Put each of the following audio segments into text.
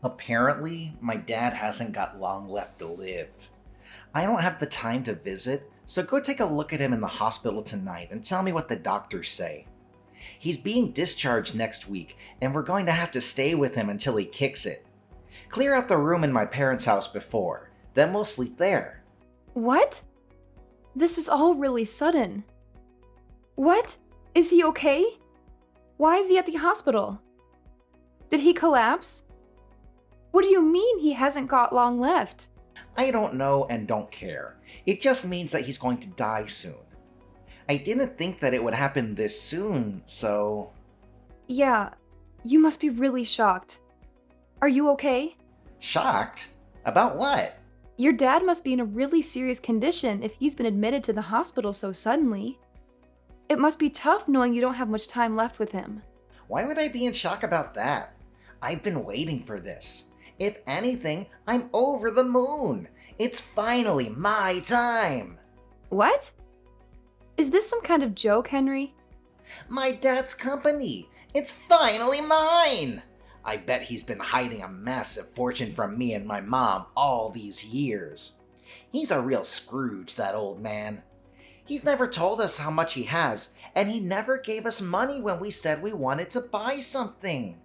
Apparently, my dad hasn't got long left to live. I don't have the time to visit, so go take a look at him in the hospital tonight and tell me what the doctors say. He's being discharged next week, and we're going to have to stay with him until he kicks it. Clear out the room in my parents' house before, then we'll sleep there. What? This is all really sudden. What? Is he okay? Why is he at the hospital? Did he collapse? What do you mean he hasn't got long left? I don't know and don't care. It just means that he's going to die soon. I didn't think that it would happen this soon, so... Yeah, you must be really shocked. Are you okay? Shocked? About what? Your dad must be in a really serious condition if he's been admitted to the hospital so suddenly. It must be tough knowing you don't have much time left with him. Why would I be in shock about that? I've been waiting for this. If anything, I'm over the moon. It's finally my time. What? Is this some kind of joke, Henry? My dad's company. It's finally mine. I bet he's been hiding a massive fortune from me and my mom all these years. He's a real Scrooge, that old man. He's never told us how much he has, and he never gave us money when we said we wanted to buy something.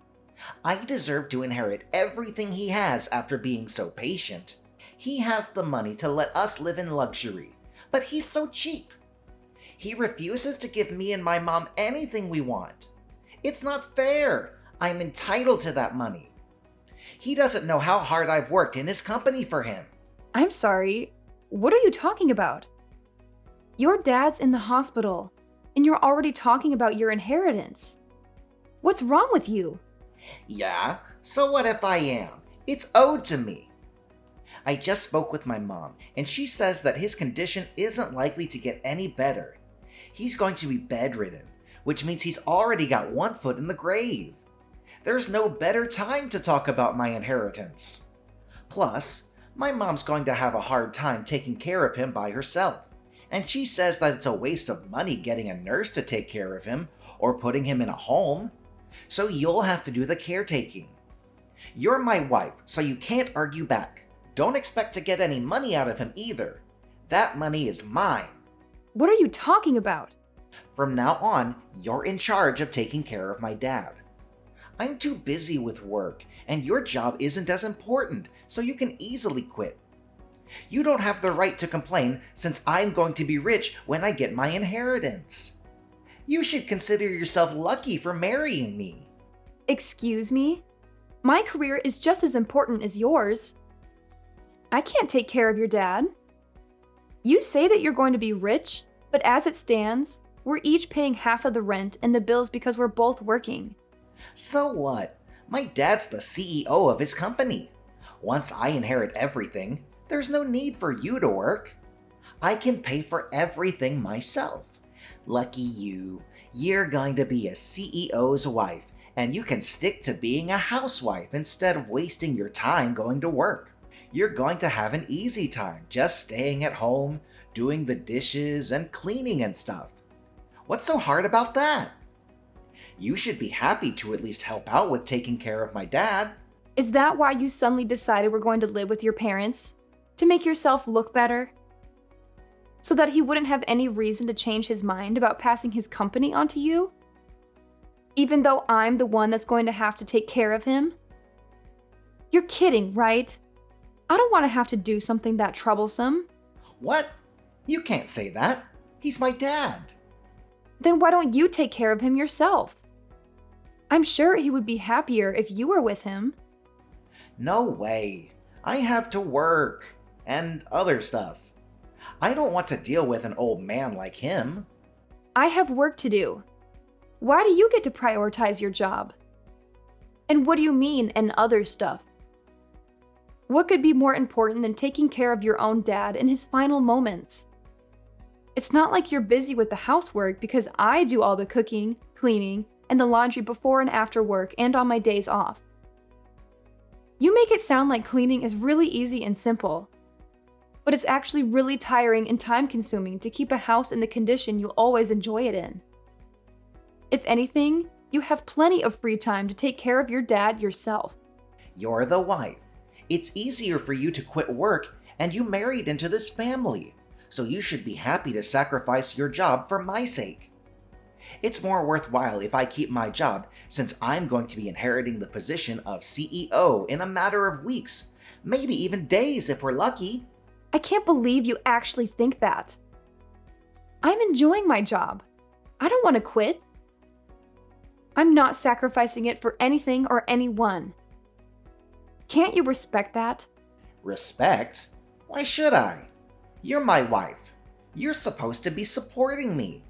I deserve to inherit everything he has after being so patient. He has the money to let us live in luxury, but he's so cheap. He refuses to give me and my mom anything we want. It's not fair. I'm entitled to that money. He doesn't know how hard I've worked in his company for him. I'm sorry. What are you talking about? Your dad's in the hospital, and you're already talking about your inheritance. What's wrong with you? Yeah, so what if I am? It's owed to me. I just spoke with my mom, and she says that his condition isn't likely to get any better. He's going to be bedridden, which means he's already got one foot in the grave. There's no better time to talk about my inheritance. Plus, my mom's going to have a hard time taking care of him by herself, and she says that it's a waste of money getting a nurse to take care of him or putting him in a home. So you'll have to do the caretaking. You're my wife, so you can't argue back. Don't expect to get any money out of him either. That money is mine. What are you talking about? From now on, you're in charge of taking care of my dad. I'm too busy with work, and your job isn't as important, so you can easily quit. You don't have the right to complain since I'm going to be rich when I get my inheritance. You should consider yourself lucky for marrying me. Excuse me? My career is just as important as yours. I can't take care of your dad. You say that you're going to be rich, but as it stands, we're each paying half of the rent and the bills because we're both working. So what? My dad's the CEO of his company. Once I inherit everything, there's no need for you to work. I can pay for everything myself. Lucky you. You're going to be a CEO's wife, and you can stick to being a housewife instead of wasting your time going to work. You're going to have an easy time just staying at home, doing the dishes and cleaning and stuff. What's so hard about that? You should be happy to at least help out with taking care of my dad. Is that why you suddenly decided we're going to live with your parents? To make yourself look better? So that he wouldn't have any reason to change his mind about passing his company onto you? Even though I'm the one that's going to have to take care of him? You're kidding, right? I don't want to have to do something that troublesome. What? You can't say that. He's my dad. Then why don't you take care of him yourself? I'm sure he would be happier if you were with him. No way. I have to work and other stuff. I don't want to deal with an old man like him. I have work to do. Why do you get to prioritize your job? And what do you mean, and other stuff? What could be more important than taking care of your own dad in his final moments? It's not like you're busy with the housework because I do all the cooking, cleaning, and the laundry before and after work and on my days off. You make it sound like cleaning is really easy and simple, but it's actually really tiring and time-consuming to keep a house in the condition you always enjoy it in. If anything, you have plenty of free time to take care of your dad yourself. You're the wife. It's easier for you to quit work, and you married into this family, so you should be happy to sacrifice your job for my sake. It's more worthwhile if I keep my job, since I'm going to be inheriting the position of CEO in a matter of weeks, maybe even days if we're lucky. I can't believe you actually think that. I'm enjoying my job. I don't want to quit. I'm not sacrificing it for anything or anyone. Can't you respect that? Respect? Why should I? You're my wife. You're supposed to be supporting me.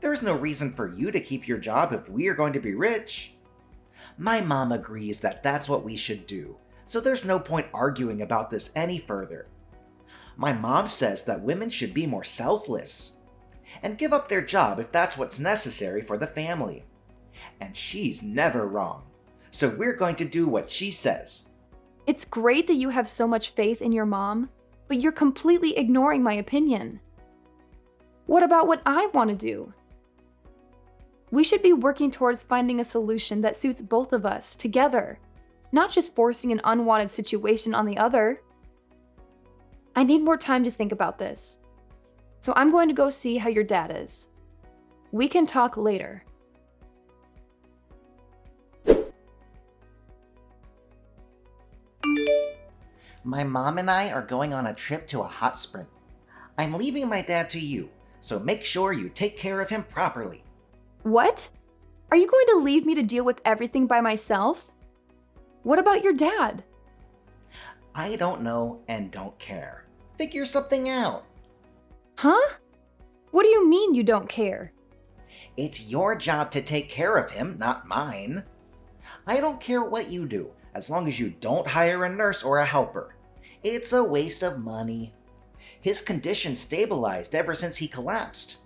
There's no reason for you to keep your job if we are going to be rich. My mom agrees that that's what we should do, so there's no point arguing about this any further. My mom says that women should be more selfless and give up their job if that's what's necessary for the family. And she's never wrong, so we're going to do what she says. It's great that you have so much faith in your mom, but you're completely ignoring my opinion. What about what I want to do? We should be working towards finding a solution that suits both of us together, not just forcing an unwanted situation on the other. I need more time to think about this, so I'm going to go see how your dad is. We can talk later. My mom and I are going on a trip to a hot spring. I'm leaving my dad to you, so make sure you take care of him properly. What? Are you going to leave me to deal with everything by myself? What about your dad? I don't know and don't care. Figure something out. Huh? What do you mean you don't care? It's your job to take care of him, not mine. I don't care what you do, as long as you don't hire a nurse or a helper. It's a waste of money. His condition stabilized ever since he collapsed.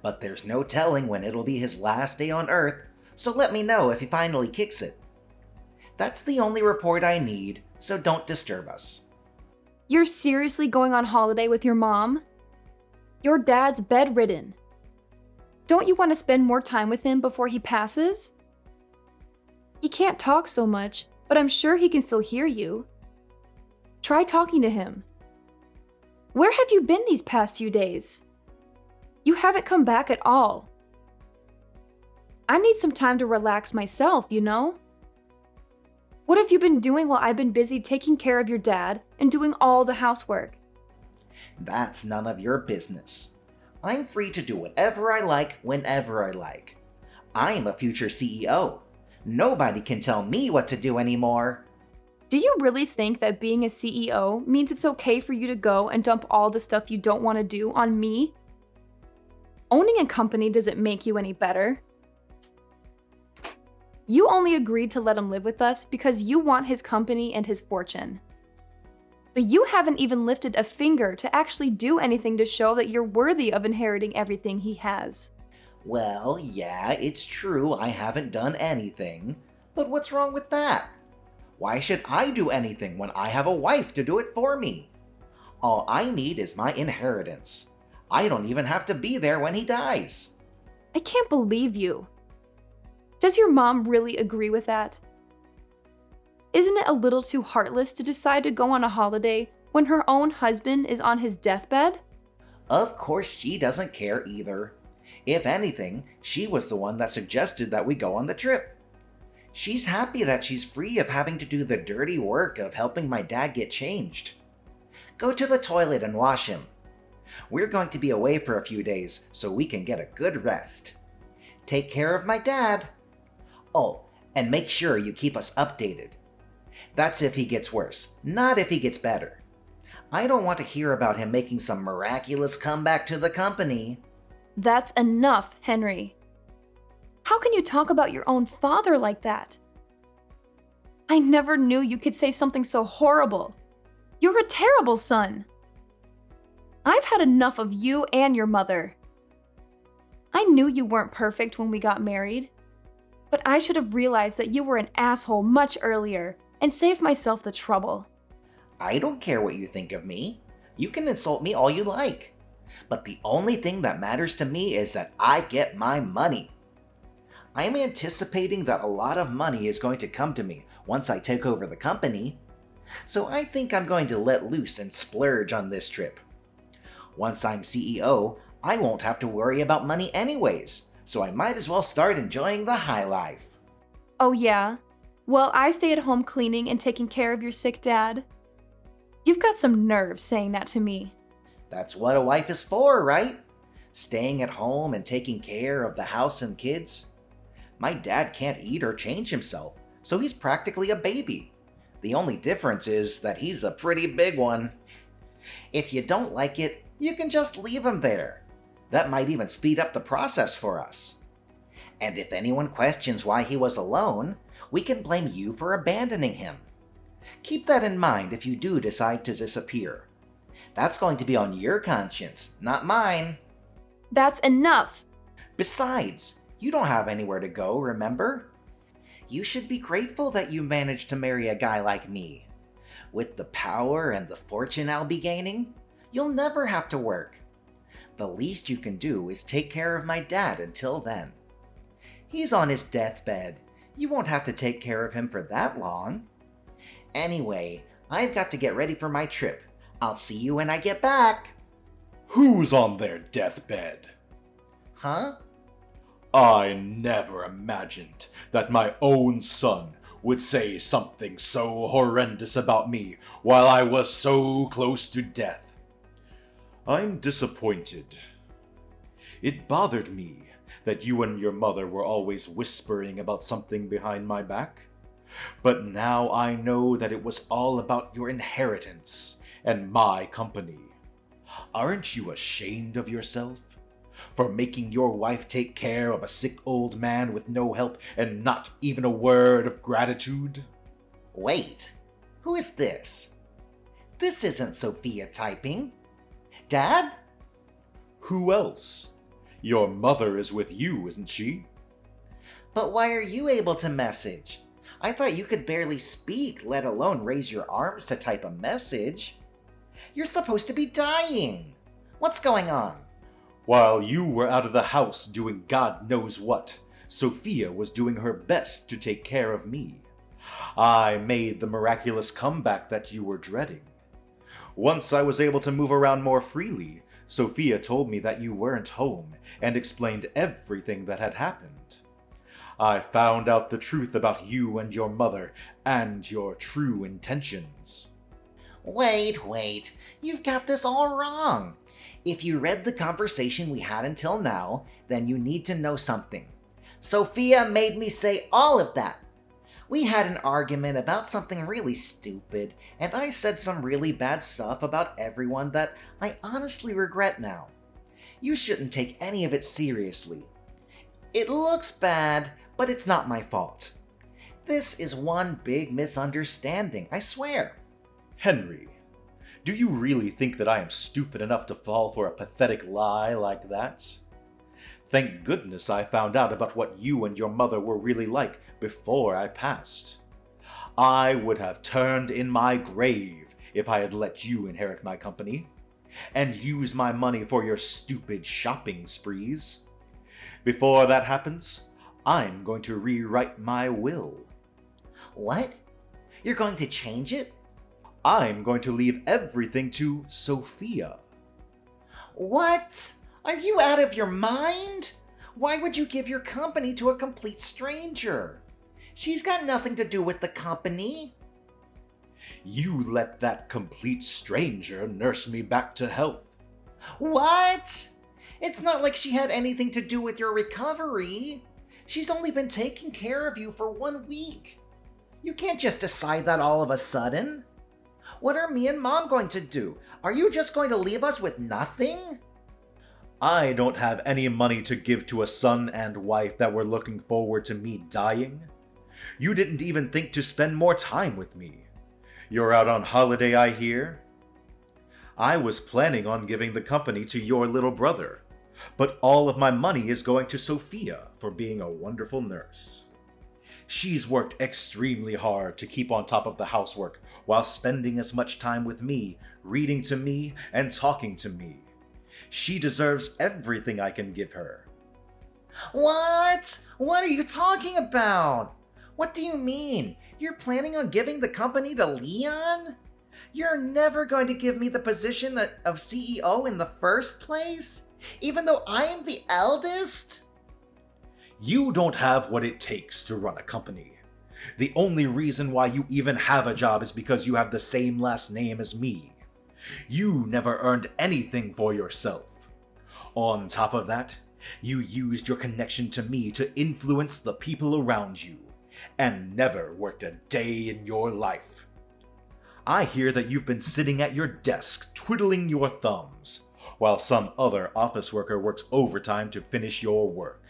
But there's no telling when it'll be his last day on Earth, so let me know if he finally kicks it. That's the only report I need, so don't disturb us. You're seriously going on holiday with your mom? Your dad's bedridden. Don't you want to spend more time with him before he passes? He can't talk so much, but I'm sure he can still hear you. Try talking to him. Where have you been these past few days? You haven't come back at all. I need some time to relax myself, you know? What have you been doing while I've been busy taking care of your dad and doing all the housework? That's none of your business. I'm free to do whatever I like whenever I like. I'm a future CEO. Nobody can tell me what to do anymore. Do you really think that being a CEO means it's okay for you to go and dump all the stuff you don't want to do on me? Owning a company doesn't make you any better. You only agreed to let him live with us because you want his company and his fortune. But you haven't even lifted a finger to actually do anything to show that you're worthy of inheriting everything he has. Well, yeah, it's true I haven't done anything, but what's wrong with that? Why should I do anything when I have a wife to do it for me? All I need is my inheritance. I don't even have to be there when he dies. I can't believe you. Does your mom really agree with that? Isn't it a little too heartless to decide to go on a holiday when her own husband is on his deathbed? Of course she doesn't care either. If anything, she was the one that suggested that we go on the trip. She's happy that she's free of having to do the dirty work of helping my dad get changed. Go to the toilet and wash him. We're going to be away for a few days so we can get a good rest. Take care of my dad. Oh, and make sure you keep us updated. That's if he gets worse, not if he gets better. I don't want to hear about him making some miraculous comeback to the company. That's enough, Henry. How can you talk about your own father like that? I never knew you could say something so horrible. You're a terrible son. I've had enough of you and your mother. I knew you weren't perfect when we got married, but I should have realized that you were an asshole much earlier and saved myself the trouble. I don't care what you think of me. You can insult me all you like. But the only thing that matters to me is that I get my money. I'm anticipating that a lot of money is going to come to me once I take over the company, so I think I'm going to let loose and splurge on this trip. Once I'm CEO, I won't have to worry about money anyways, so I might as well start enjoying the high life. Oh, yeah? Well, I stay at home cleaning and taking care of your sick dad. You've got some nerve saying that to me. That's what a wife is for, right? Staying at home and taking care of the house and kids. My dad can't eat or change himself, so he's practically a baby. The only difference is that he's a pretty big one. If you don't like it, you can just leave him there. That might even speed up the process for us. And if anyone questions why he was alone, we can blame you for abandoning him. Keep that in mind if you do decide to disappear. That's going to be on your conscience, not mine. That's enough! Besides, you don't have anywhere to go, remember? You should be grateful that you managed to marry a guy like me. With the power and the fortune I'll be gaining, you'll never have to work. The least you can do is take care of my dad until then. He's on his deathbed. You won't have to take care of him for that long. Anyway, I've got to get ready for my trip. I'll see you when I get back. Who's on their deathbed? Huh? I never imagined that my own son would say something so horrendous about me while I was so close to death. I'm disappointed. It bothered me that you and your mother were always whispering about something behind my back. But now I know that it was all about your inheritance and my company. Aren't you ashamed of yourself for making your wife take care of a sick old man with no help and not even a word of gratitude? Wait, who is this? This isn't Sophia typing. Dad? Who else? Your mother is with you, isn't she? But why are you able to message? I thought you could barely speak, let alone raise your arms to type a message. You're supposed to be dying. What's going on? While you were out of the house doing God knows what, Sophia was doing her best to take care of me. I made the miraculous comeback that you were dreading. Once I was able to move around more freely, Sophia told me that you weren't home and explained everything that had happened. I found out the truth about you and your mother and your true intentions. Wait, you've got this all wrong. If you read the conversation we had until now, then you need to know something. Sophia made me say all of that. We had an argument about something really stupid, and I said some really bad stuff about everyone that I honestly regret now. You shouldn't take any of it seriously. It looks bad, but it's not my fault. This is one big misunderstanding, I swear. Henry, do you really think that I am stupid enough to fall for a pathetic lie like that? Thank goodness I found out about what you and your mother were really like before I passed. I would have turned in my grave if I had let you inherit my company, and use my money for your stupid shopping sprees. Before that happens, I'm going to rewrite my will. What? You're going to change it? I'm going to leave everything to Sophia. What? Are you out of your mind? Why would you give your company to a complete stranger? She's got nothing to do with the company. You let that complete stranger nurse me back to health. What? It's not like she had anything to do with your recovery. She's only been taking care of you for 1 week. You can't just decide that all of a sudden. What are me and Mom going to do? Are you just going to leave us with nothing? I don't have any money to give to a son and wife that were looking forward to me dying. You didn't even think to spend more time with me. You're out on holiday, I hear. I was planning on giving the company to your little brother, but all of my money is going to Sophia for being a wonderful nurse. She's worked extremely hard to keep on top of the housework while spending as much time with me, reading to me, and talking to me. She deserves everything I can give her. What? What are you talking about? What do you mean? You're planning on giving the company to Leon? You're never going to give me the position of CEO in the first place? Even though I am the eldest? You don't have what it takes to run a company. The only reason why you even have a job is because you have the same last name as me. You never earned anything for yourself. On top of that, you used your connection to me to influence the people around you, and never worked a day in your life. I hear that you've been sitting at your desk twiddling your thumbs, while some other office worker works overtime to finish your work.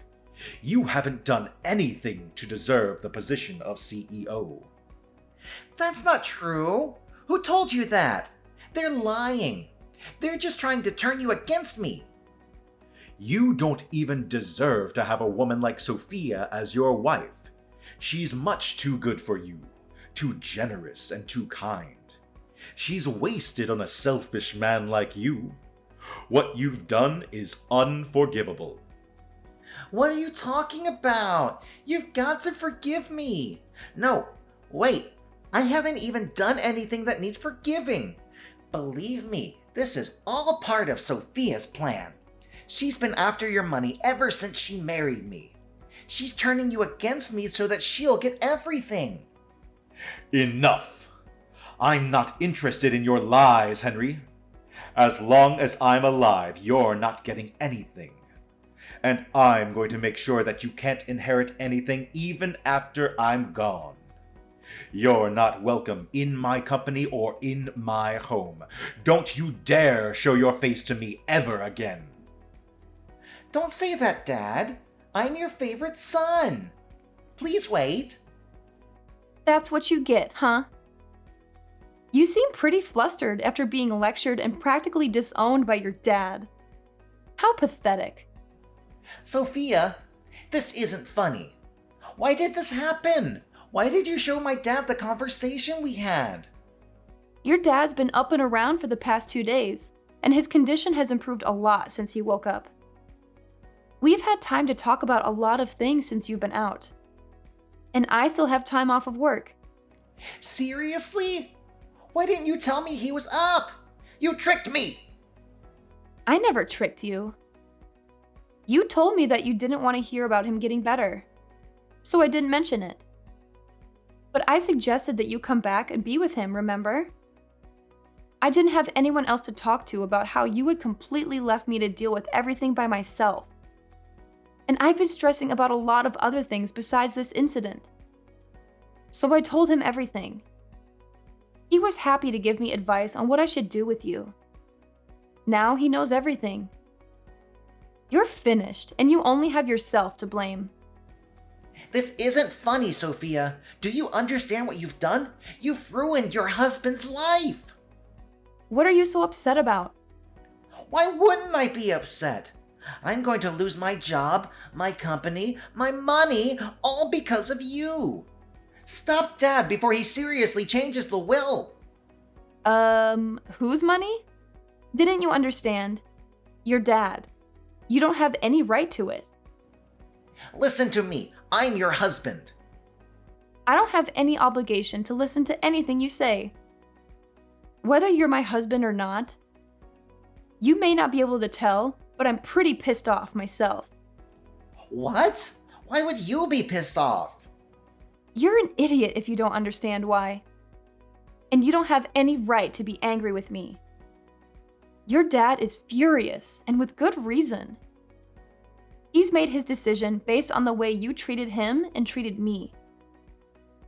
You haven't done anything to deserve the position of CEO. That's not true. Who told you that? They're lying. They're just trying to turn you against me. You don't even deserve to have a woman like Sophia as your wife. She's much too good for you, too generous and too kind. She's wasted on a selfish man like you. What you've done is unforgivable. What are you talking about? You've got to forgive me. No, wait. I haven't even done anything that needs forgiving. Believe me, this is all part of Sophia's plan. She's been after your money ever since she married me. She's turning you against me so that she'll get everything. Enough. I'm not interested in your lies, Henry. As long as I'm alive, you're not getting anything. And I'm going to make sure that you can't inherit anything even after I'm gone. You're not welcome in my company or in my home. Don't you dare show your face to me ever again. Don't say that, Dad. I'm your favorite son. Please wait. That's what you get, huh? You seem pretty flustered after being lectured and practically disowned by your dad. How pathetic. Sophia, this isn't funny. Why did this happen? Why did you show my dad the conversation we had? Your dad's been up and around for the past 2 days, and his condition has improved a lot since he woke up. We've had time to talk about a lot of things since you've been out. And I still have time off of work. Seriously? Why didn't you tell me he was up? You tricked me! I never tricked you. You told me that you didn't want to hear about him getting better, so I didn't mention it. But I suggested that you come back and be with him, remember? I didn't have anyone else to talk to about how you had completely left me to deal with everything by myself. And I've been stressing about a lot of other things besides this incident. So I told him everything. He was happy to give me advice on what I should do with you. Now he knows everything. You're finished, and you only have yourself to blame. This isn't funny, Sophia. Do you understand what you've done? You've ruined your husband's life. What are you so upset about? Why wouldn't I be upset? I'm going to lose my job, my company, my money, all because of you. Stop Dad before he seriously changes the will. Whose money? Didn't you understand? Your dad. You don't have any right to it. Listen to me. I'm your husband. I don't have any obligation to listen to anything you say. Whether you're my husband or not, you may not be able to tell, but I'm pretty pissed off myself. What? Why would you be pissed off? You're an idiot if you don't understand why. And you don't have any right to be angry with me. Your dad is furious, and with good reason. He's made his decision based on the way you treated him and treated me.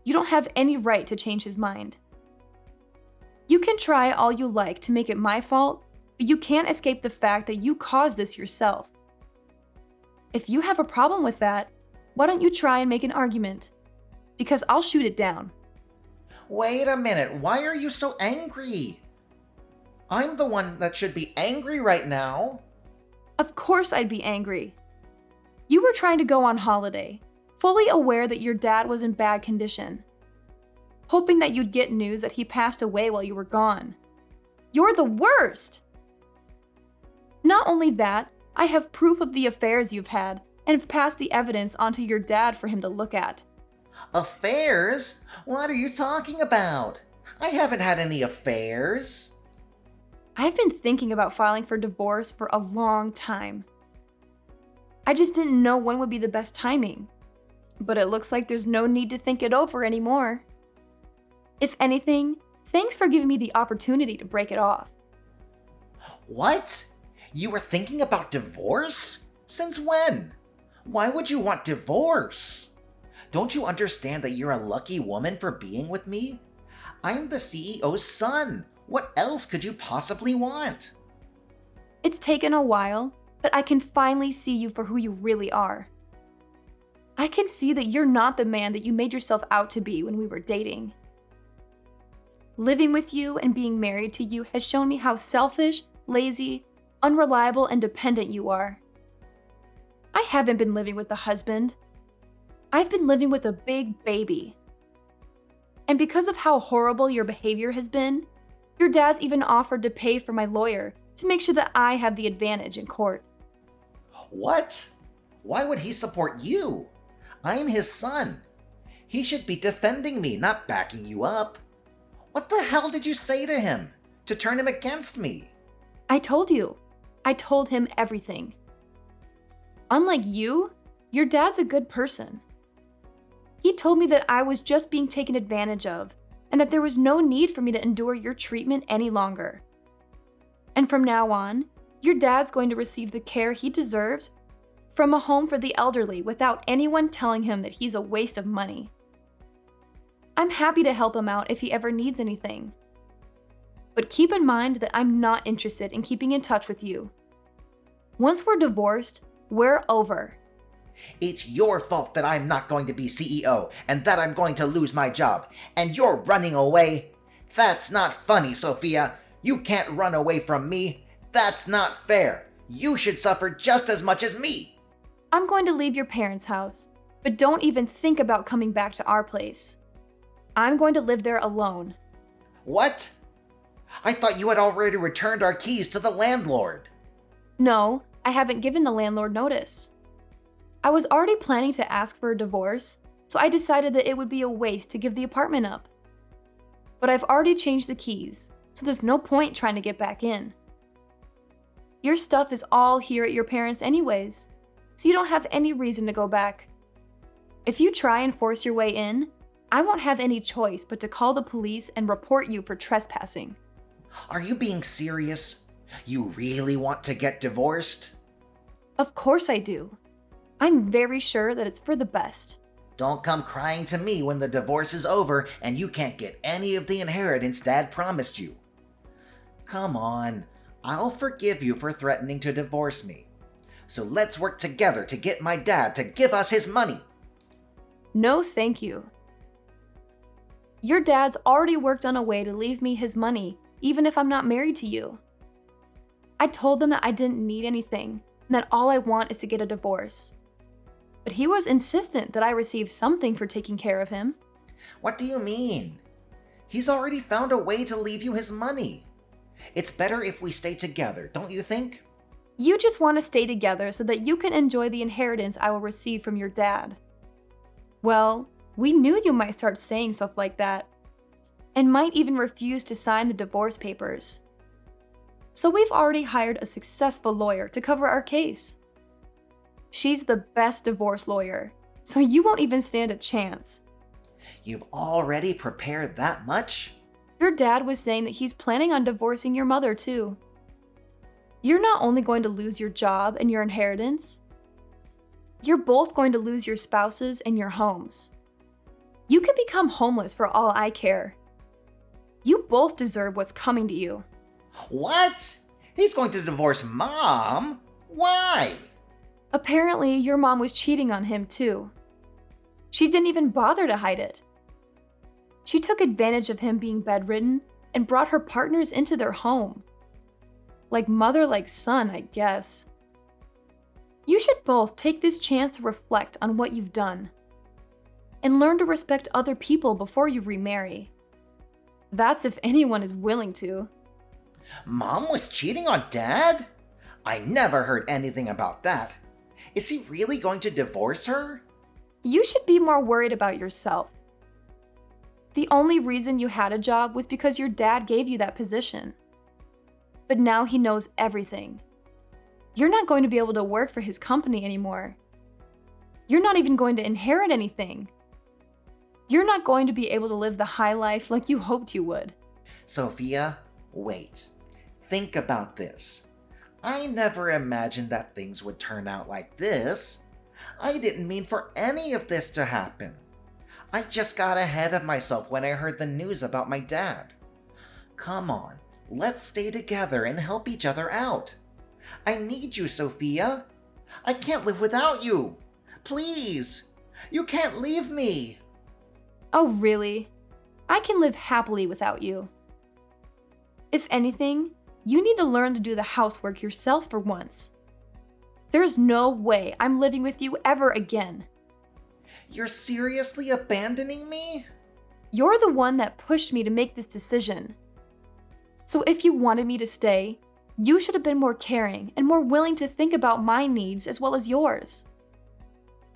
You don't have any right to change his mind. You can try all you like to make it my fault, but you can't escape the fact that you caused this yourself. If you have a problem with that, why don't you try and make an argument? Because I'll shoot it down. Wait a minute, why are you so angry? I'm the one that should be angry right now. Of course I'd be angry. You were trying to go on holiday, fully aware that your dad was in bad condition, hoping that you'd get news that he passed away while you were gone. You're the worst! Not only that, I have proof of the affairs you've had, and have passed the evidence onto your dad for him to look at. Affairs? What are you talking about? I haven't had any affairs. I've been thinking about filing for divorce for a long time. I just didn't know when would be the best timing. But it looks like there's no need to think it over anymore. If anything, thanks for giving me the opportunity to break it off. What? You were thinking about divorce? Since when? Why would you want divorce? Don't you understand that you're a lucky woman for being with me? I'm the CEO's son. What else could you possibly want? It's taken a while, but I can finally see you for who you really are. I can see that you're not the man that you made yourself out to be when we were dating. Living with you and being married to you has shown me how selfish, lazy, unreliable, and dependent you are. I haven't been living with a husband. I've been living with a big baby. And because of how horrible your behavior has been, your dad's even offered to pay for my lawyer to make sure that I have the advantage in court. What? Why would he support you? I am his son. He should be defending me, not backing you up. What the hell did you say to him? To turn him against me? I told you. I told him everything. Unlike you, your dad's a good person. He told me that I was just being taken advantage of and that there was no need for me to endure your treatment any longer. And from now on, your dad's going to receive the care he deserves from a home for the elderly without anyone telling him that he's a waste of money. I'm happy to help him out if he ever needs anything. But keep in mind that I'm not interested in keeping in touch with you. Once we're divorced, we're over. It's your fault that I'm not going to be CEO and that I'm going to lose my job, and you're running away. That's not funny, Sophia. You can't run away from me. That's not fair. You should suffer just as much as me. I'm going to leave your parents' house, but don't even think about coming back to our place. I'm going to live there alone. What? I thought you had already returned our keys to the landlord. No, I haven't given the landlord notice. I was already planning to ask for a divorce, so I decided that it would be a waste to give the apartment up. But I've already changed the keys, so there's no point trying to get back in. Your stuff is all here at your parents' anyways, so you don't have any reason to go back. If you try and force your way in, I won't have any choice but to call the police and report you for trespassing. Are you being serious? You really want to get divorced? Of course I do. I'm very sure that it's for the best. Don't come crying to me when the divorce is over and you can't get any of the inheritance Dad promised you. Come on, I'll forgive you for threatening to divorce me. So let's work together to get my dad to give us his money. No, thank you. Your dad's already worked on a way to leave me his money, even if I'm not married to you. I told them that I didn't need anything, and that all I want is to get a divorce. But he was insistent that I receive something for taking care of him. What do you mean? He's already found a way to leave you his money. It's better if we stay together, don't you think? You just want to stay together so that you can enjoy the inheritance I will receive from your dad. Well, we knew you might start saying stuff like that, and might even refuse to sign the divorce papers. So we've already hired a successful lawyer to cover our case. She's the best divorce lawyer, so you won't even stand a chance. You've already prepared that much? Your dad was saying that he's planning on divorcing your mother too. You're not only going to lose your job and your inheritance, you're both going to lose your spouses and your homes. You can become homeless for all I care. You both deserve what's coming to you. What? He's going to divorce Mom? Why? Apparently, your mom was cheating on him too. She didn't even bother to hide it. She took advantage of him being bedridden and brought her partners into their home. Like mother, like son, I guess. You should both take this chance to reflect on what you've done and learn to respect other people before you remarry. That's if anyone is willing to. Mom was cheating on Dad? I never heard anything about that. Is he really going to divorce her? You should be more worried about yourself. The only reason you had a job was because your dad gave you that position. But now he knows everything. You're not going to be able to work for his company anymore. You're not even going to inherit anything. You're not going to be able to live the high life like you hoped you would. Sophia, wait. Think about this. I never imagined that things would turn out like this. I didn't mean for any of this to happen. I just got ahead of myself when I heard the news about my dad. Come on, let's stay together and help each other out. I need you, Sophia. I can't live without you. Please, you can't leave me. Oh, really? I can live happily without you. If anything, you need to learn to do the housework yourself for once. There's no way I'm living with you ever again. You're seriously abandoning me? You're the one that pushed me to make this decision. So if you wanted me to stay, you should have been more caring and more willing to think about my needs as well as yours.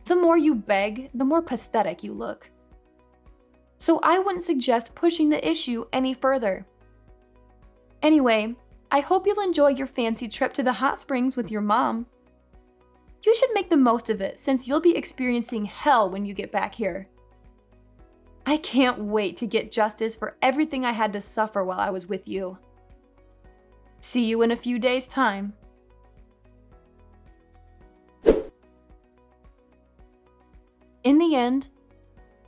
The more you beg, the more pathetic you look. So I wouldn't suggest pushing the issue any further. Anyway, I hope you'll enjoy your fancy trip to the hot springs with your mom. You should make the most of it since you'll be experiencing hell when you get back here. I can't wait to get justice for everything I had to suffer while I was with you. See you in a few days' time. In the end,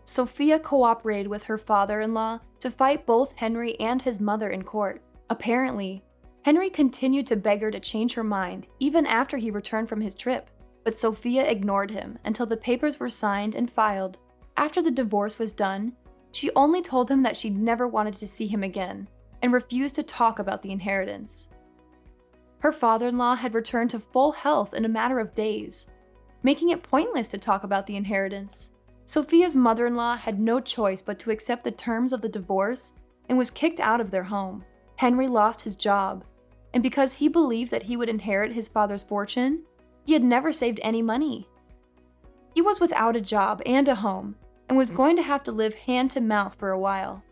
Sophia cooperated with her father-in-law to fight both Henry and his mother in court. Apparently, Henry continued to beg her to change her mind even after he returned from his trip, but Sophia ignored him until the papers were signed and filed. After the divorce was done, she only told him that she'd never wanted to see him again and refused to talk about the inheritance. Her father-in-law had returned to full health in a matter of days, making it pointless to talk about the inheritance. Sophia's mother-in-law had no choice but to accept the terms of the divorce and was kicked out of their home. Henry lost his job, and because he believed that he would inherit his father's fortune, he had never saved any money. He was without a job and a home, and was going to have to live hand to mouth for a while.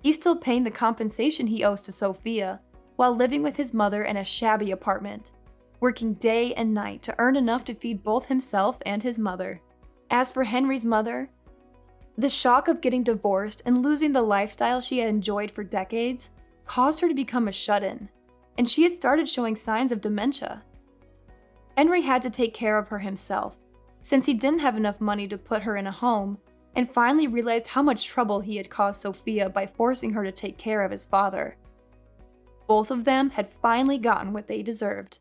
He's still paying the compensation he owes to Sophia, while living with his mother in a shabby apartment, working day and night to earn enough to feed both himself and his mother. As for Henry's mother, the shock of getting divorced and losing the lifestyle she had enjoyed for decades caused her to become a shut-in, and she had started showing signs of dementia. Henry had to take care of her himself, since he didn't have enough money to put her in a home, and finally realized how much trouble he had caused Sophia by forcing her to take care of his father. Both of them had finally gotten what they deserved.